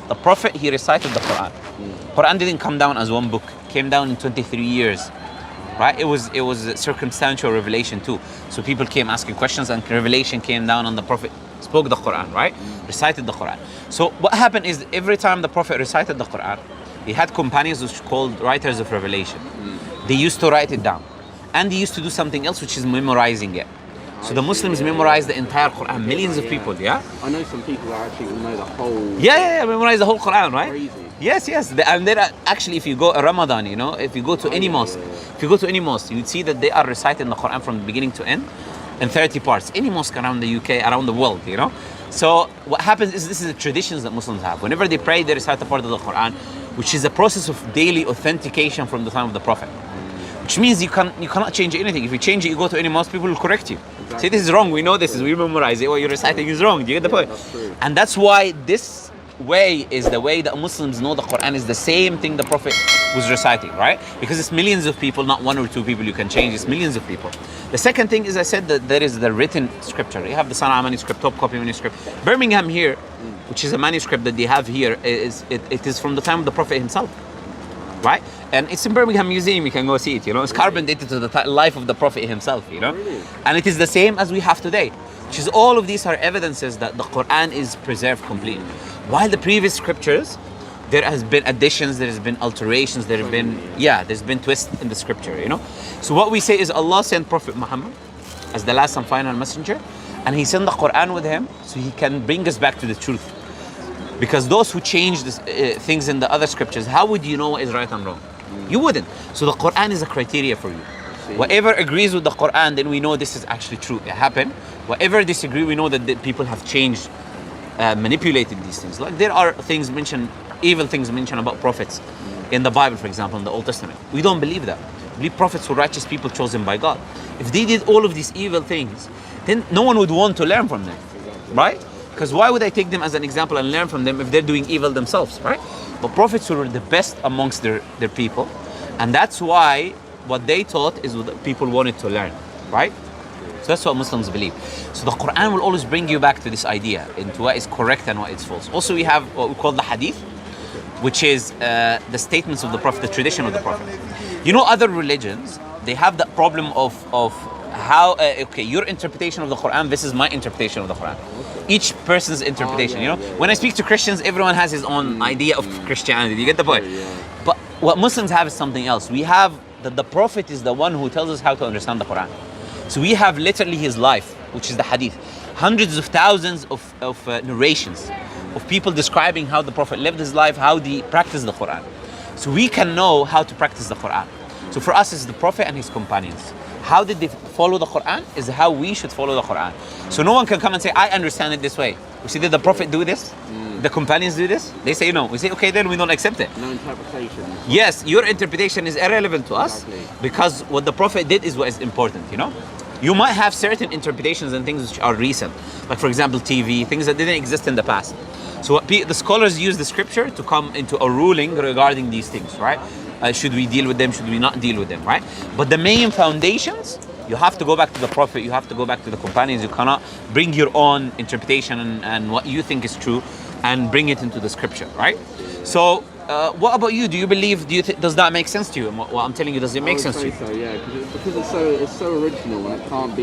The Prophet, he recited the Quran. Quran didn't come down as one book. It came down in 23 years. Right? It was circumstantial revelation too. So people came asking questions and revelation came down on the Prophet, spoke the Quran, right? Recited the Quran. So what happened is every time the Prophet recited the Quran, he had companions which called writers of revelation. They used to write it down. And they used to do something else, which is memorizing it. So the Muslims memorized the entire Quran, millions of people, yeah? I know some people that actually know the whole... Yeah, memorize the whole Quran, right? Crazy. Yes. And there are actually, if you go Ramadan, you know, if you go to any mosque, you'd see that they are reciting the Quran from beginning to end in 30 parts. Any mosque around the UK, around the world, you know? So what happens is this is the traditions that Muslims have. Whenever they pray, they recite a part of the Quran, which is a process of daily authentication from the time of the Prophet. Which means you cannot change anything. If you change it, you go to any mosque, people will correct you. Exactly. Say this is wrong, we know this is, we memorize it, what you're reciting is wrong. Do you get the point? That's true. And that's why this way is the way that Muslims know the Quran is the same thing the Prophet was reciting, right? Because it's millions of people, not one or two people you can change, it's millions of people. The second thing is I said that there is the written scripture. You have the Sana'a manuscript, top copy manuscript. Birmingham here, which is a manuscript that they have here, it is from the time of the Prophet himself, right? And it's in Birmingham Museum, you can go see it, you know. It's carbon dated to the life of the Prophet himself, you know. Really? And it is the same as we have today. Which is all of these are evidences that the Quran is preserved completely. While the previous scriptures, there has been additions, there has been alterations, there's been twists in the scripture, you know. So what we say is Allah sent Prophet Muhammad as the last and final messenger, and he sent the Quran with him so he can bring us back to the truth. Because those who change things in the other scriptures, how would you know what is right and wrong? You wouldn't. So the Quran is a criteria for you. Whatever agrees with the Quran, then we know this is actually true. It happened. Whatever disagree, we know that the people have changed, manipulated these things. Like there are things mentioned, evil things mentioned about prophets in the Bible, for example, in the Old Testament. We don't believe that. We believe prophets were righteous people chosen by God. If they did all of these evil things, then no one would want to learn from them, right? Because why would I take them as an example and learn from them if they're doing evil themselves, right? But prophets were the best amongst their people. And that's why what they taught is what people wanted to learn, right? So that's what Muslims believe. So the Quran will always bring you back to this idea, into what is correct and what is false. Also we have what we call the hadith, which is the statements of the Prophet, the tradition of the Prophet. You know, other religions, they have the problem of how, your interpretation of the Quran versus my interpretation of the Quran. Each person's interpretation, you know. When I speak to Christians, everyone has his own idea of Christianity. You get the point? But what Muslims have is something else. We have that the Prophet is the one who tells us how to understand the Quran. So we have literally his life, which is the hadith. Hundreds of thousands of narrations of people describing how the Prophet lived his life, how he practiced the Quran. So we can know how to practice the Quran. So for us, it's the Prophet and his companions. How did they follow the Quran is how we should follow the Quran. So no one can come and say, I understand it this way. We say, did the Prophet do this? The companions do this? They say no. We say, okay, then we don't accept it. No interpretation. Yes, your interpretation is irrelevant to us Exactly. because what the Prophet did is what is important, you know? You might have certain interpretations and things which are recent. Like for example, TV, things that didn't exist in the past. So what the scholars use the scripture to come into a ruling regarding these things, right? Should we deal with them? Should we not deal with them, right? But the main foundations, you have to go back to the Prophet, you have to go back to the companions. You cannot bring your own interpretation and what you think is true and bring it into the scripture, right? So what about you? Do you believe, does that make sense to you? What I'm telling you, does it make sense to you? So, yeah, because it's so original and it can't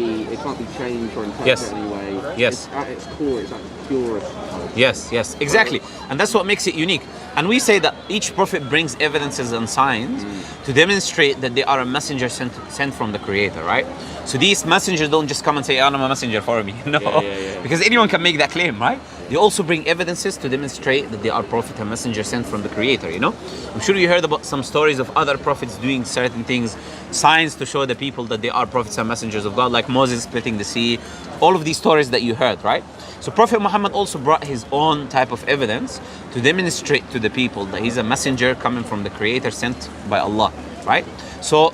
be changed or interpreted Yes. anyway. Yes. It's at its core, it's at the purest. Yes, exactly. And that's what makes it unique. And we say that each prophet brings evidences and signs to demonstrate that they are a messenger sent from the Creator, right? So these messengers don't just come and say, I'm a messenger for me. No, because anyone can make that claim, right? They also bring evidences to demonstrate that they are prophet and messenger sent from the Creator, you know? I'm sure you heard about some stories of other prophets doing certain things, signs to show the people that they are prophets and messengers of God, like Moses splitting the sea, all of these stories that you heard, right? So Prophet Muhammad also brought his own type of evidence to demonstrate to the people that he's a messenger coming from the Creator sent by Allah, right? So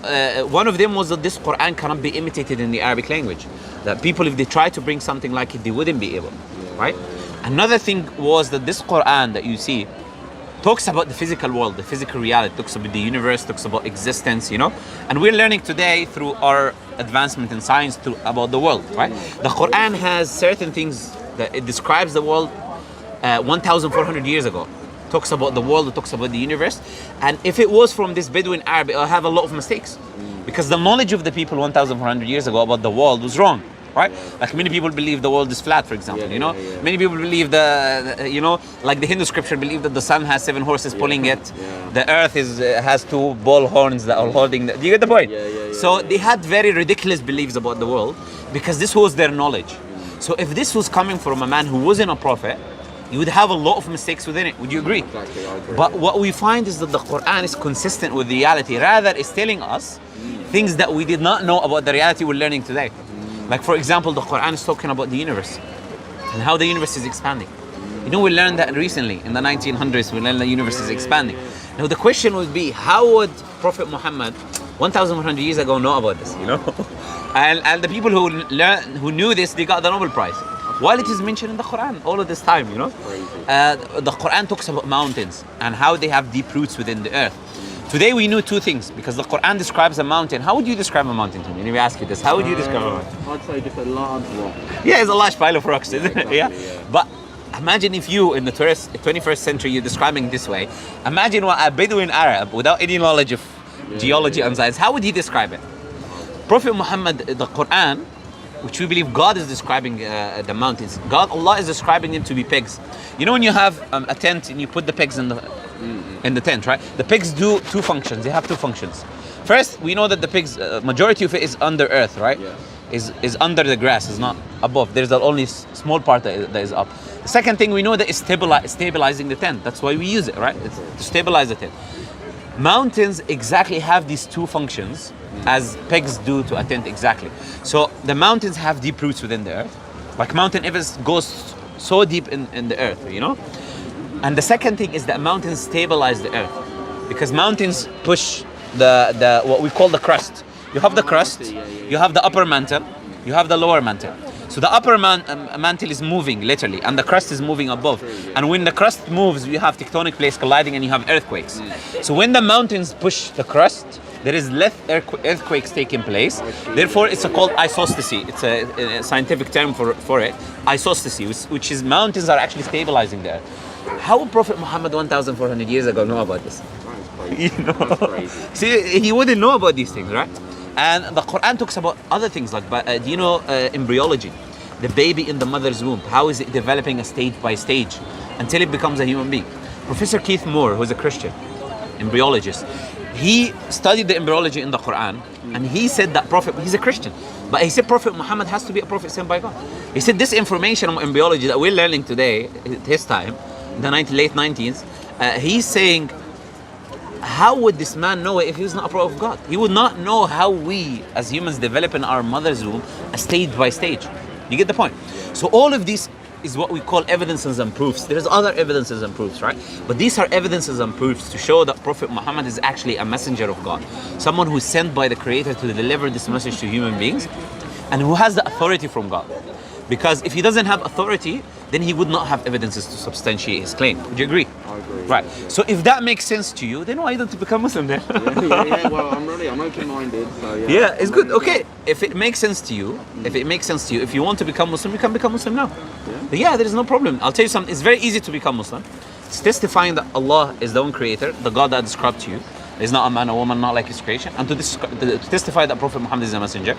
one of them was that this Quran cannot be imitated in the Arabic language. That people, if they try to bring something like it, they wouldn't be able, right? Another thing was that this Quran that you see talks about the physical world, the physical reality, talks about the universe, talks about existence, you know? And we're learning today through our advancement in science about the world, right? The Quran has certain things that it describes the world 1,400 years ago. talks about the world, it talks about the universe. And if it was from this Bedouin Arab, it'll have a lot of mistakes. Because the knowledge of the people 1,400 years ago about the world was wrong. Right? Like many people believe the world is flat, for example. Many people believe like the Hindu scripture believe that the sun has 7 horses pulling it. The earth has 2 bull horns that are holding. Do you get the point? So they had very ridiculous beliefs about the world because this was their knowledge. So if this was coming from a man who wasn't a prophet, you would have a lot of mistakes within it. Would you agree? Exactly, I agree. But what we find is that the Quran is consistent with reality. Rather, it's telling us things that we did not know about the reality we're learning today. Like for example, the Quran is talking about the universe and how the universe is expanding. We learned that recently in the 1900s. We learned the universe is expanding. Now the question would be, how would Prophet Muhammad 1,100 years ago know about this? And the people who knew this, they got the Nobel Prize. While it is mentioned in the Quran all of this time, the Quran talks about mountains and how they have deep roots within the earth. Today we know 2 things because the Quran describes a mountain. How would you describe a mountain to me? Let me ask you this. How would you describe a mountain? I'd say just a large rock. Yeah, it's a large pile of rocks, isn't it? Exactly, Yeah. But imagine if you, in the 21st century, you're describing it this way. Imagine what a Bedouin Arab, without any knowledge of geology and science, how would he describe it? Prophet Muhammad, the Quran, which we believe God is describing the mountains. Allah is describing them to be pigs. When you have a tent and you put the pigs in the tent, right? The pigs do 2 functions. They have 2 functions. First, we know that the pigs, majority of it is under earth, right? Yeah. Is under the grass, is not above. There's only small part that is up. The second thing we know that is stabilizing the tent. That's why we use it, right? It's to stabilize the tent. Mountains exactly have these 2 functions as pigs do to a tent exactly. So the mountains have deep roots within the earth. Like Mountain Everest goes so deep in the earth, And the second thing is that mountains stabilize the earth. Because mountains push the what we call the crust. You have the crust, you have the upper mantle, you have the lower mantle. So the upper mantle is moving literally, and the crust is moving above. And when the crust moves, you have tectonic plates colliding and you have earthquakes. So when the mountains push the crust, there is less earthquakes taking place. Therefore, it's called isostasy. It's a scientific term for it. Isostasy, which is mountains are actually stabilizing there. How would Prophet Muhammad 1,400 years ago know about this? That's crazy. See, he wouldn't know about these things, right? And the Quran talks about other things like, embryology? The baby in the mother's womb, how is it developing stage by stage until it becomes a human being? Professor Keith Moore, who's a Christian embryologist, he studied the embryology in the Quran, and he said that he's a Christian, but he said Prophet Muhammad has to be a prophet sent by God. He said this information on embryology that we're learning today, at his time, in the late 90s, he's saying, how would this man know it if he was not a prophet of God? He would not know how we as humans develop in our mother's womb, stage by stage. You get the point? So all of these is what we call evidences and proofs. There's other evidences and proofs, right? But these are evidences and proofs to show that Prophet Muhammad is actually a messenger of God. Someone who is sent by the Creator to deliver this message to human beings and who has the authority from God. Because if he doesn't have authority, then he would not have evidences to substantiate his claim. Would you agree? I agree. Right. So if that makes sense to you, then why don't you become Muslim then? Well, I'm open-minded, so yeah. Yeah, it's good. Okay, if it makes sense to you, if you want to become Muslim, you can become Muslim now. Yeah, there is no problem. I'll tell you something. It's very easy to become Muslim. It's testifying that Allah is the one creator, the God that described to you. There's not a man or woman, not like his creation. And to testify that Prophet Muhammad is a messenger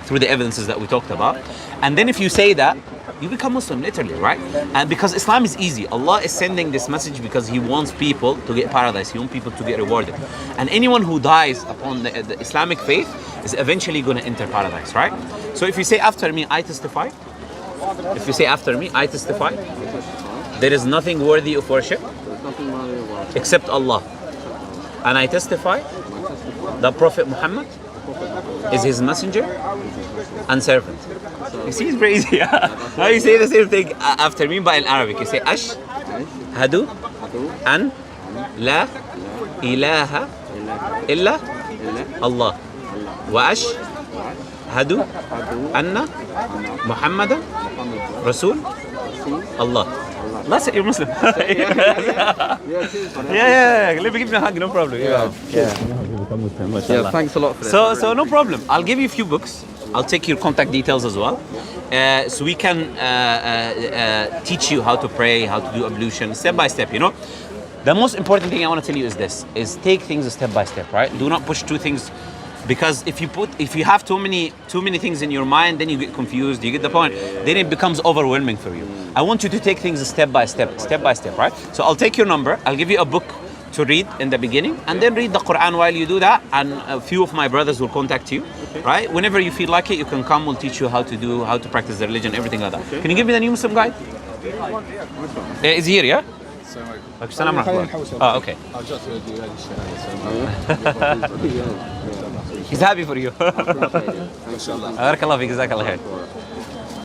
through the evidences that we talked about. And then if you say that, you become Muslim, literally, right? And because Islam is easy. Allah is sending this message because He wants people to get paradise. He wants people to get rewarded. And anyone who dies upon the Islamic faith is eventually going to enter paradise, right? So if you say after me, I testify. If you say after me, I testify. There is nothing worthy of worship except Allah. And I testify that Prophet Muhammad is His messenger and servant. You see, it's very easy. Now you say the same thing after me, but in Arabic. You say Ashhadu an la ilaha illa Allah wa ashhadu anna Muhammadan Rasul Allah. That's it, you're Muslim. Yeah. Let me give you a hug, no problem. Yeah, thanks a lot for this. So no problem. I'll give you a few books. I'll take your contact details as well. So we can teach you how to pray, how to do ablution, step by step, The most important thing I want to tell you is this: is take things step by step, right? Do not push two things, because if you have too many things in your mind, then you get confused. You get the point? Then it becomes overwhelming for you. I want you to take things step by step, right? So I'll take your number. I'll give you a book to read in the beginning, and then read the Quran while you do that. And a few of my brothers will contact you, right? Whenever you feel like it, you can come. We'll teach you how to practice the religion, everything like that. Can you give me the new Muslim guide? Is he here? Yeah. السلام عليكم. Oh, okay. He's happy for you. بارك الله فيك، جزاك الله خير.